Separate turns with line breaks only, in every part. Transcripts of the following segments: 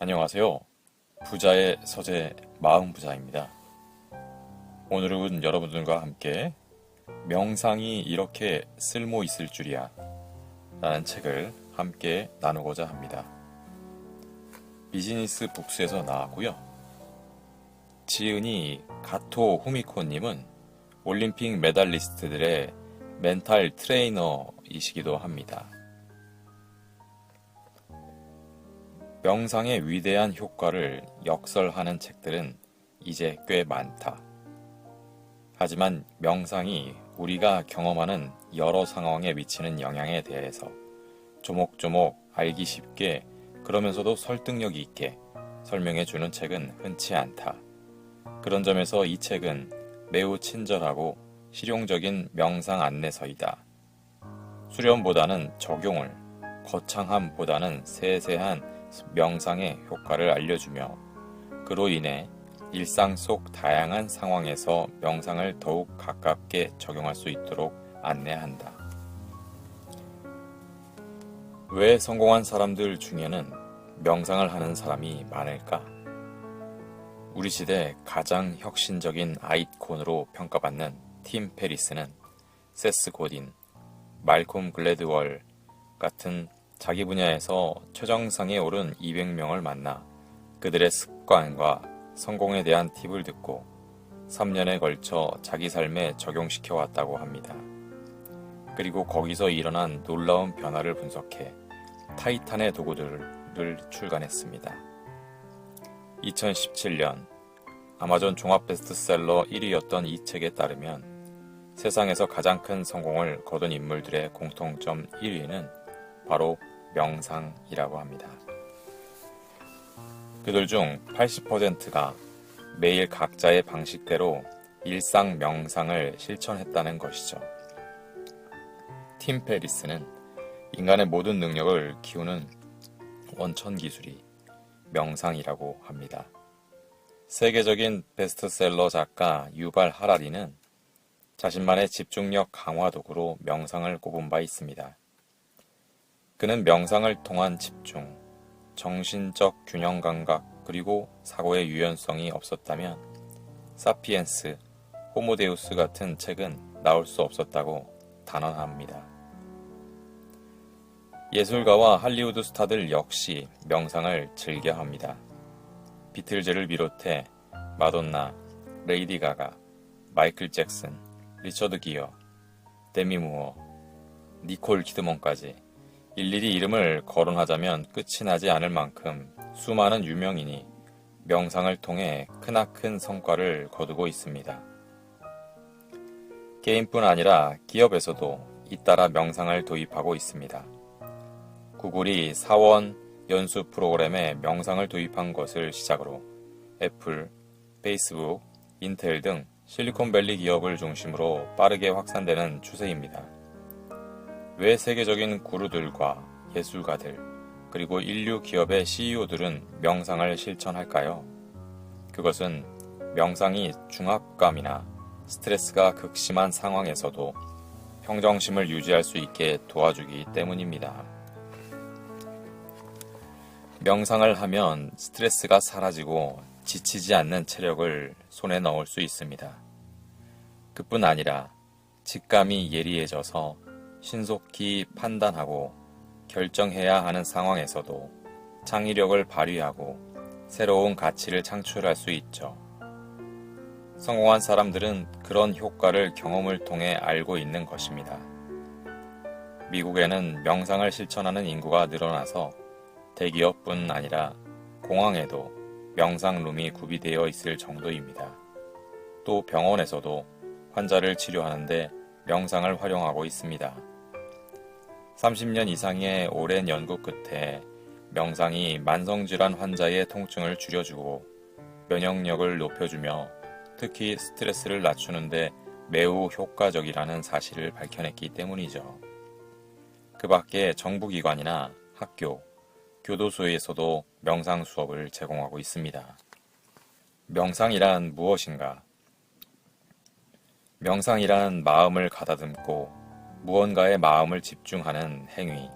안녕하세요. 부자의 서재 마음부자입니다. 오늘은 여러분들과 함께 명상이 이렇게 쓸모 있을 줄이야 라는 책을 함께 나누고자 합니다. 비즈니스 북스에서 나왔고요. 지은이 가토 후미코님은 올림픽 메달리스트들의 멘탈 트레이너이시기도 합니다. 명상의 위대한 효과를 역설하는 책들은 이제 꽤 많다. 하지만 명상이 우리가 경험하는 여러 상황에 미치는 영향에 대해서 조목조목 알기 쉽게 그러면서도 설득력 있게 설명해주는 책은 흔치 않다. 그런 점에서 이 책은 매우 친절하고 실용적인 명상 안내서이다. 수련보다는 적용을, 거창함보다는 세세한 명상의 효과를 알려주며 그로 인해 일상 속 다양한 상황에서 명상을 더욱 가깝게 적용할 수 있도록 안내한다. 왜 성공한 사람들 중에는 명상을 하는 사람이 많을까? 우리 시대 가장 혁신적인 아이콘으로 평가받는 팀 페리스는 세스 고딘, 말콤 글래드월 같은 자기 분야에서 최정상에 오른 200명을 만나 그들의 습관과 성공에 대한 팁을 듣고 3년에 걸쳐 자기 삶에 적용시켜 왔다고 합니다. 그리고 거기서 일어난 놀라운 변화를 분석해 타이탄의 도구들을 출간했습니다. 2017년 아마존 종합 베스트셀러 1위였던 이 책에 따르면 세상에서 가장 큰 성공을 거둔 인물들의 공통점 1위는 바로 명상이라고 합니다. 그들 중 80%가 매일 각자의 방식대로 일상 명상을 실천했다는 것이죠. 팀 페리스는 인간의 모든 능력을 키우는 원천 기술이 명상이라고 합니다. 세계적인 베스트셀러 작가 유발 하라리는 자신만의 집중력 강화 도구로 명상을 꼽은 바 있습니다. 그는 명상을 통한 집중, 정신적 균형 감각 그리고 사고의 유연성이 없었다면 사피엔스, 호모데우스 같은 책은 나올 수 없었다고 단언합니다. 예술가와 할리우드 스타들 역시 명상을 즐겨합니다. 비틀즈를 비롯해 마돈나, 레이디 가가, 마이클 잭슨, 리처드 기어, 데미 무어, 니콜 키드먼까지 일일이 이름을 거론하자면 끝이 나지 않을 만큼 수많은 유명인이 명상을 통해 크나큰 성과를 거두고 있습니다. 개인뿐 아니라 기업에서도 잇따라 명상을 도입하고 있습니다. 구글이 사원 연수 프로그램에 명상을 도입한 것을 시작으로 애플, 페이스북, 인텔 등 실리콘밸리 기업을 중심으로 빠르게 확산되는 추세입니다. 왜 세계적인 구루들과 예술가들, 그리고 인류 기업의 CEO들은 명상을 실천할까요? 그것은 명상이 중압감이나 스트레스가 극심한 상황에서도 평정심을 유지할 수 있게 도와주기 때문입니다. 명상을 하면 스트레스가 사라지고 지치지 않는 체력을 손에 넣을 수 있습니다. 그뿐 아니라 직감이 예리해져서 신속히 판단하고 결정해야 하는 상황에서도 창의력을 발휘하고 새로운 가치를 창출할 수 있죠. 성공한 사람들은 그런 효과를 경험을 통해 알고 있는 것입니다. 미국에는 명상을 실천하는 인구가 늘어나서 대기업뿐 아니라 공항에도 명상룸이 구비되어 있을 정도입니다. 또 병원에서도 환자를 치료하는데 명상을 활용하고 있습니다. 30년 이상의 오랜 연구 끝에 명상이 만성질환 환자의 통증을 줄여주고 면역력을 높여주며 특히 스트레스를 낮추는데 매우 효과적이라는 사실을 밝혀냈기 때문이죠. 그 밖에 정부기관이나 학교, 교도소에서도 명상 수업을 제공하고 있습니다. 명상이란 무엇인가? 명상이란 마음을 가다듬고 무언가에 마음을 집중하는 행위,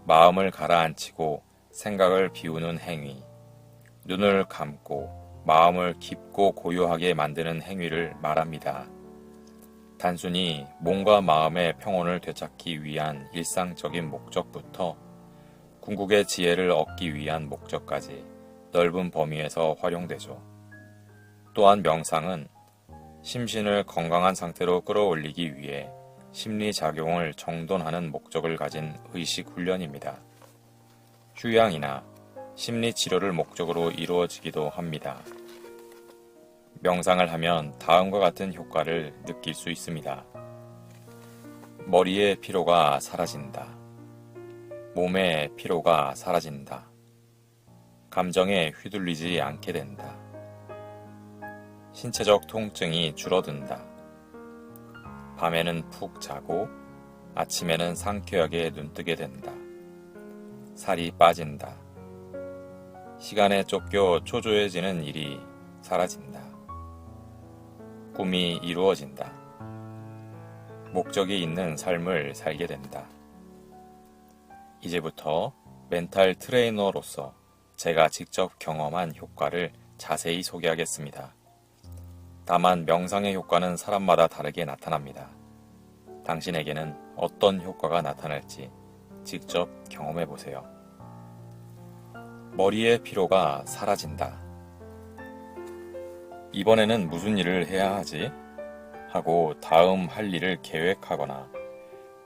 마음을 가라앉히고 생각을 비우는 행위, 눈을 감고 마음을 깊고 고요하게 만드는 행위를 말합니다. 단순히 몸과 마음의 평온을 되찾기 위한 일상적인 목적부터 궁극의 지혜를 얻기 위한 목적까지 넓은 범위에서 활용되죠. 또한 명상은 심신을 건강한 상태로 끌어올리기 위해 심리작용을 정돈하는 목적을 가진 의식 훈련입니다. 휴양이나 심리치료를 목적으로 이루어지기도 합니다. 명상을 하면 다음과 같은 효과를 느낄 수 있습니다. 머리의 피로가 사라진다. 몸의 피로가 사라진다. 감정에 휘둘리지 않게 된다. 신체적 통증이 줄어든다. 밤에는 푹 자고 아침에는 상쾌하게 눈뜨게 된다. 살이 빠진다. 시간에 쫓겨 초조해지는 일이 사라진다. 꿈이 이루어진다. 목적이 있는 삶을 살게 된다. 이제부터 멘탈 트레이너로서 제가 직접 경험한 효과를 자세히 소개하겠습니다. 다만 명상의 효과는 사람마다 다르게 나타납니다. 당신에게는 어떤 효과가 나타날지 직접 경험해 보세요. 머리의 피로가 사라진다. 이번에는 무슨 일을 해야 하지? 하고 다음 할 일을 계획하거나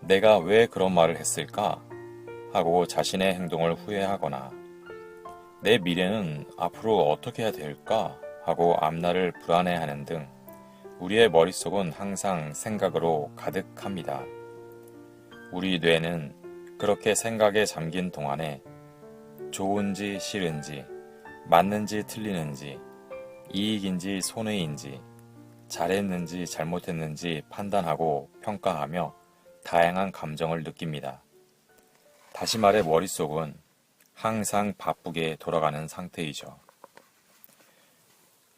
내가 왜 그런 말을 했을까? 하고 자신의 행동을 후회하거나 내 미래는 앞으로 어떻게 해야 될까? 하고 앞날을 불안해하는 등 우리의 머릿속은 항상 생각으로 가득합니다. 우리 뇌는 그렇게 생각에 잠긴 동안에 좋은지 싫은지, 맞는지 틀리는지, 이익인지 손해인지, 잘했는지 잘못했는지 판단하고 평가하며 다양한 감정을 느낍니다. 다시 말해 머릿속은 항상 바쁘게 돌아가는 상태이죠.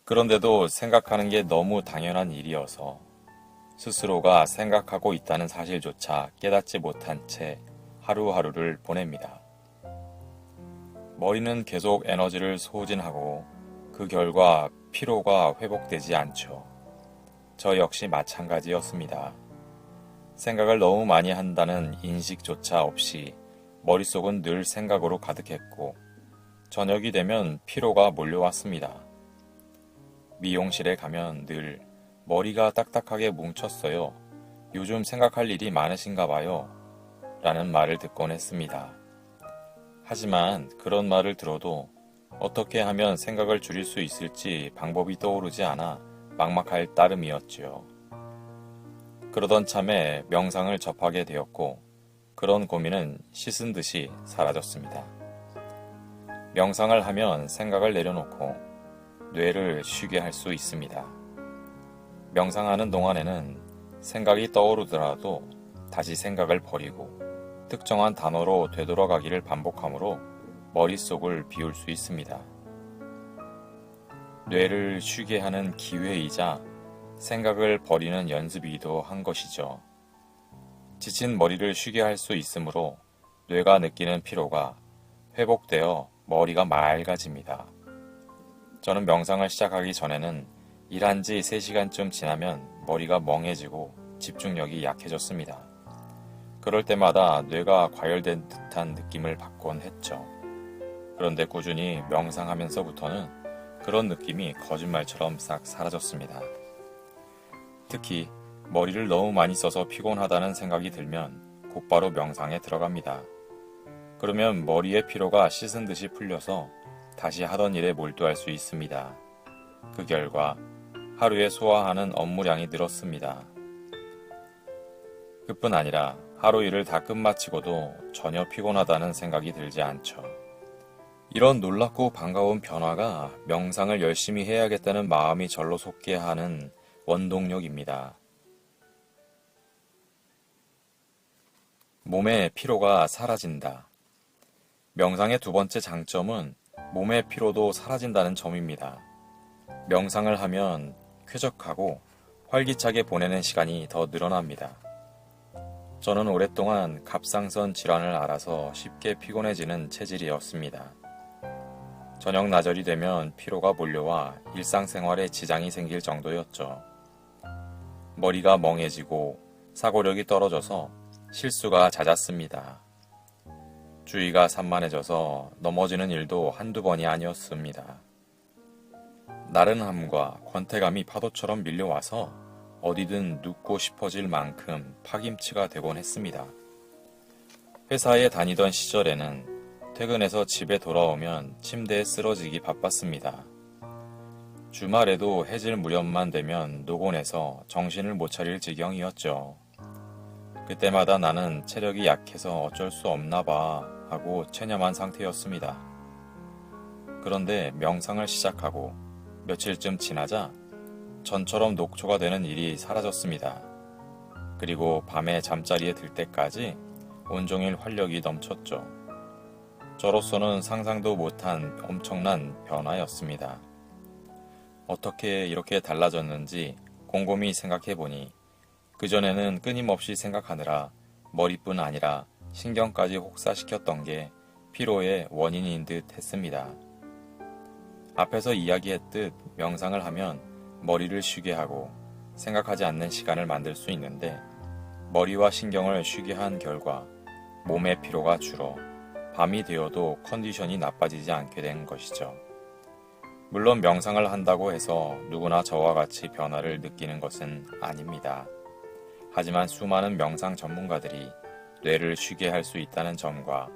그런데도 생각하는 게 너무 당연한 일이어서 스스로가 생각하고 있다는 사실조차 깨닫지 못한 채 하루하루를 보냅니다. 머리는 계속 에너지를 소진하고 그 결과 피로가 회복되지 않죠. 저 역시 마찬가지였습니다. 생각을 너무 많이 한다는 인식조차 없이 머릿속은 늘 생각으로 가득했고 저녁이 되면 피로가 몰려왔습니다. 미용실에 가면 늘 머리가 딱딱하게 뭉쳤어요. 요즘 생각할 일이 많으신가 봐요. 라는 말을 듣곤 했습니다. 하지만 그런 말을 들어도 어떻게 하면 생각을 줄일 수 있을지 방법이 떠오르지 않아 막막할 따름이었지요. 그러던 참에 명상을 접하게 되었고 그런 고민은 씻은 듯이 사라졌습니다. 명상을 하면 생각을 내려놓고 뇌를 쉬게 할 수 있습니다. 명상하는 동안에는 생각이 떠오르더라도 다시 생각을 버리고 특정한 단어로 되돌아가기를 반복하므로 머릿속을 비울 수 있습니다. 뇌를 쉬게 하는 기회이자 생각을 버리는 연습이기도 한 것이죠. 지친 머리를 쉬게 할 수 있으므로 뇌가 느끼는 피로가 회복되어 머리가 맑아집니다. 저는 명상을 시작하기 전에는 일한 지 3시간쯤 지나면 머리가 멍해지고 집중력이 약해졌습니다. 그럴 때마다 뇌가 과열된 듯한 느낌을 받곤 했죠. 그런데 꾸준히 명상하면서부터는 그런 느낌이 거짓말처럼 싹 사라졌습니다. 특히 머리를 너무 많이 써서 피곤하다는 생각이 들면 곧바로 명상에 들어갑니다. 그러면 머리의 피로가 씻은 듯이 풀려서 다시 하던 일에 몰두할 수 있습니다. 그 결과 하루에 소화하는 업무량이 늘었습니다. 그뿐 아니라 하루 일을 다 끝마치고도 전혀 피곤하다는 생각이 들지 않죠. 이런 놀랍고 반가운 변화가 명상을 열심히 해야겠다는 마음이 절로 솟게 하는 원동력입니다. 몸의 피로가 사라진다. 명상의 두 번째 장점은 몸의 피로도 사라진다는 점입니다. 명상을 하면 쾌적하고 활기차게 보내는 시간이 더 늘어납니다. 저는 오랫동안 갑상선 질환을 앓아서 쉽게 피곤해지는 체질이었습니다. 저녁 나절이 되면 피로가 몰려와 일상생활에 지장이 생길 정도였죠. 머리가 멍해지고 사고력이 떨어져서 실수가 잦았습니다. 주의가 산만해져서 넘어지는 일도 한두 번이 아니었습니다. 나른함과 권태감이 파도처럼 밀려와서 어디든 눕고 싶어질 만큼 파김치가 되곤 했습니다. 회사에 다니던 시절에는 퇴근해서 집에 돌아오면 침대에 쓰러지기 바빴습니다. 주말에도 해질 무렵만 되면 노곤해서 정신을 못 차릴 지경이었죠. 그때마다 나는 체력이 약해서 어쩔 수 없나 봐 하고 체념한 상태였습니다. 그런데 명상을 시작하고 며칠쯤 지나자 전처럼 녹초가 되는 일이 사라졌습니다. 그리고 밤에 잠자리에 들 때까지 온종일 활력이 넘쳤죠. 저로서는 상상도 못한 엄청난 변화였습니다. 어떻게 이렇게 달라졌는지 곰곰이 생각해보니 그전에는 끊임없이 생각하느라 머리뿐 아니라 신경까지 혹사시켰던 게 피로의 원인인 듯 했습니다. 앞에서 이야기했듯 명상을 하면 머리를 쉬게 하고 생각하지 않는 시간을 만들 수 있는데 머리와 신경을 쉬게 한 결과 몸의 피로가 줄어 밤이 되어도 컨디션이 나빠지지 않게 된 것이죠. 물론 명상을 한다고 해서 누구나 저와 같이 변화를 느끼는 것은 아닙니다. 하지만 수많은 명상 전문가들이 뇌를 쉬게 할 수 있다는 점과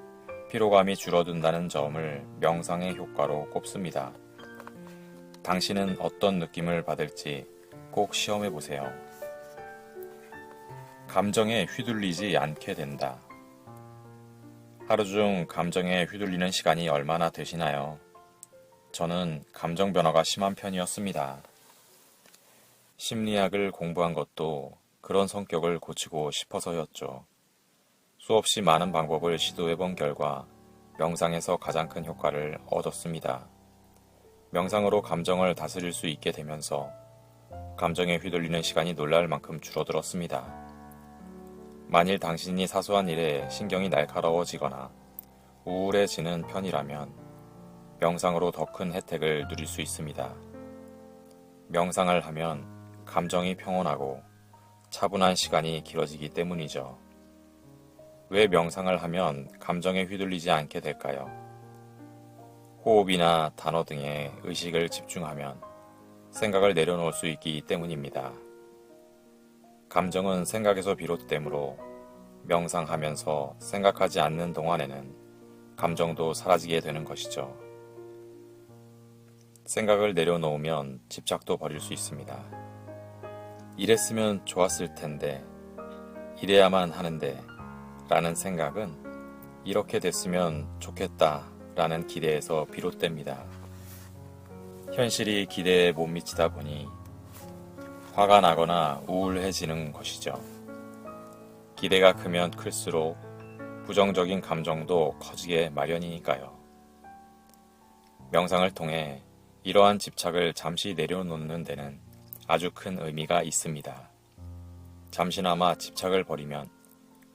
피로감이 줄어든다는 점을 명상의 효과로 꼽습니다. 당신은 어떤 느낌을 받을지 꼭 시험해 보세요. 감정에 휘둘리지 않게 된다. 하루 중 감정에 휘둘리는 시간이 얼마나 되시나요? 저는 감정 변화가 심한 편이었습니다. 심리학을 공부한 것도 그런 성격을 고치고 싶어서였죠. 수없이 많은 방법을 시도해본 결과 명상에서 가장 큰 효과를 얻었습니다. 명상으로 감정을 다스릴 수 있게 되면서 감정에 휘둘리는 시간이 놀랄 만큼 줄어들었습니다. 만일 당신이 사소한 일에 신경이 날카로워지거나 우울해지는 편이라면 명상으로 더 큰 혜택을 누릴 수 있습니다. 명상을 하면 감정이 평온하고 차분한 시간이 길어지기 때문이죠. 왜 명상을 하면 감정에 휘둘리지 않게 될까요? 호흡이나 단어 등에 의식을 집중하면 생각을 내려놓을 수 있기 때문입니다. 감정은 생각에서 비롯되므로 명상하면서 생각하지 않는 동안에는 감정도 사라지게 되는 것이죠. 생각을 내려놓으면 집착도 버릴 수 있습니다. 이랬으면 좋았을 텐데, 이래야만 하는데 라는 생각은 이렇게 됐으면 좋겠다 라는 기대에서 비롯됩니다. 현실이 기대에 못 미치다 보니 화가 나거나 우울해지는 것이죠. 기대가 크면 클수록 부정적인 감정도 커지게 마련이니까요. 명상을 통해 이러한 집착을 잠시 내려놓는 데는 아주 큰 의미가 있습니다. 잠시나마 집착을 버리면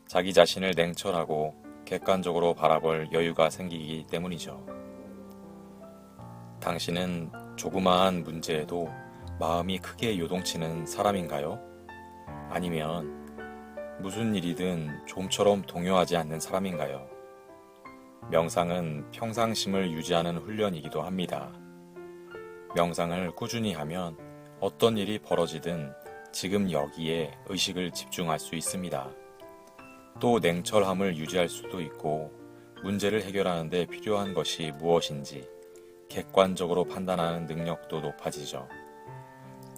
자기 자신을 냉철하고 객관적으로 바라볼 여유가 생기기 때문이죠. 당신은 조그마한 문제에도 마음이 크게 요동치는 사람인가요? 아니면 무슨 일이든 좀처럼 동요하지 않는 사람인가요? 명상은 평상심을 유지하는 훈련이기도 합니다. 명상을 꾸준히 하면 어떤 일이 벌어지든 지금 여기에 의식을 집중할 수 있습니다. 또 냉철함을 유지할 수도 있고 문제를 해결하는 데 필요한 것이 무엇인지 객관적으로 판단하는 능력도 높아지죠.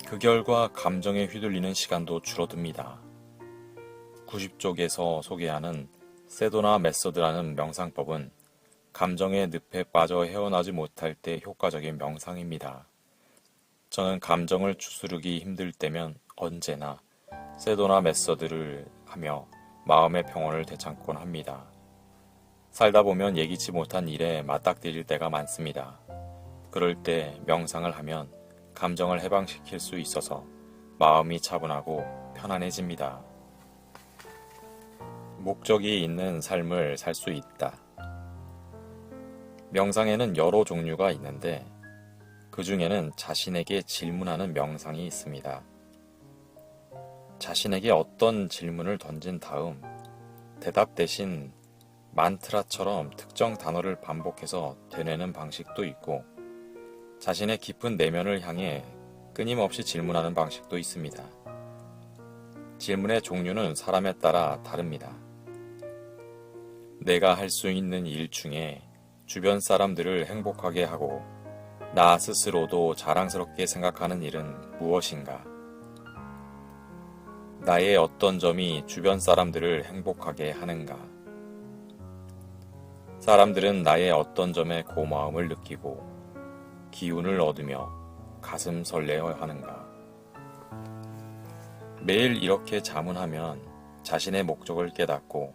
그 결과 감정에 휘둘리는 시간도 줄어듭니다. 90쪽에서 소개하는 세도나 메서드라는 명상법은 감정의 늪에 빠져 헤어나지 못할 때 효과적인 명상입니다. 저는 감정을 추스르기 힘들 때면 언제나 세도나 메서드를 하며 마음의 평온을 되찾곤 합니다. 살다 보면 예기치 못한 일에 맞닥뜨릴 때가 많습니다. 그럴 때 명상을 하면 감정을 해방시킬 수 있어서 마음이 차분하고 편안해집니다. 목적이 있는 삶을 살 수 있다. 명상에는 여러 종류가 있는데 그 중에는 자신에게 질문하는 명상이 있습니다. 자신에게 어떤 질문을 던진 다음 대답 대신 만트라처럼 특정 단어를 반복해서 되뇌는 방식도 있고 자신의 깊은 내면을 향해 끊임없이 질문하는 방식도 있습니다. 질문의 종류는 사람에 따라 다릅니다. 내가 할 수 있는 일 중에 주변 사람들을 행복하게 하고 나 스스로도 자랑스럽게 생각하는 일은 무엇인가? 나의 어떤 점이 주변 사람들을 행복하게 하는가? 사람들은 나의 어떤 점에 고마움을 느끼고 기운을 얻으며 가슴 설레어 하는가? 매일 이렇게 자문하면 자신의 목적을 깨닫고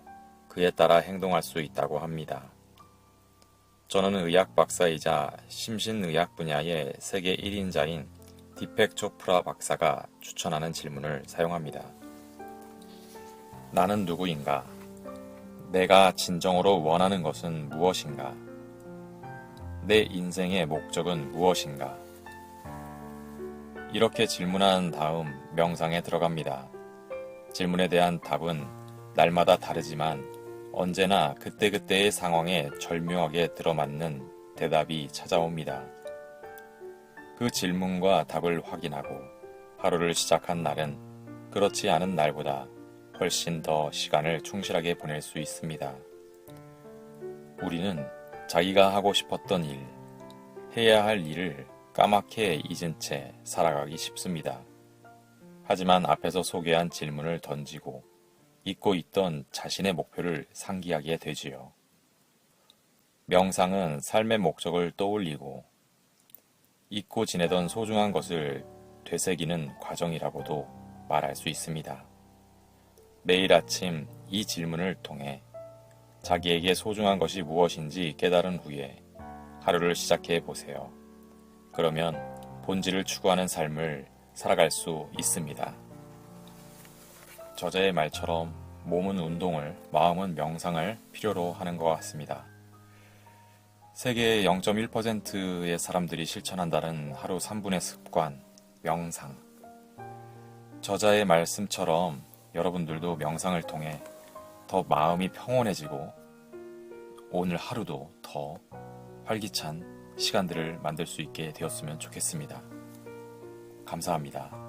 그에 따라 행동할 수 있다고 합니다. 저는 의학 박사이자 심신의학 분야의 세계 1인자인 디펙 초프라 박사가 추천하는 질문을 사용합니다. 나는 누구인가? 내가 진정으로 원하는 것은 무엇인가? 내 인생의 목적은 무엇인가? 이렇게 질문한 다음 명상에 들어갑니다. 질문에 대한 답은 날마다 다르지만 언제나 그때그때의 상황에 절묘하게 들어맞는 대답이 찾아옵니다. 그 질문과 답을 확인하고 하루를 시작한 날은 그렇지 않은 날보다 훨씬 더 시간을 충실하게 보낼 수 있습니다. 우리는 자기가 하고 싶었던 일, 해야 할 일을 까맣게 잊은 채 살아가기 쉽습니다. 하지만 앞에서 소개한 질문을 던지고 잊고 있던 자신의 목표를 상기하게 되지요. 명상은 삶의 목적을 떠올리고 잊고 지내던 소중한 것을 되새기는 과정이라고도 말할 수 있습니다. 매일 아침 이 질문을 통해 자기에게 소중한 것이 무엇인지 깨달은 후에 하루를 시작해 보세요. 그러면 본질을 추구하는 삶을 살아갈 수 있습니다. 저자의 말처럼 몸은 운동을, 마음은 명상을 필요로 하는 것 같습니다. 세계의 0.1%의 사람들이 실천한다는 하루 3분의 습관, 명상. 저자의 말씀처럼 여러분들도 명상을 통해 더 마음이 평온해지고 오늘 하루도 더 활기찬 시간들을 만들 수 있게 되었으면 좋겠습니다. 감사합니다.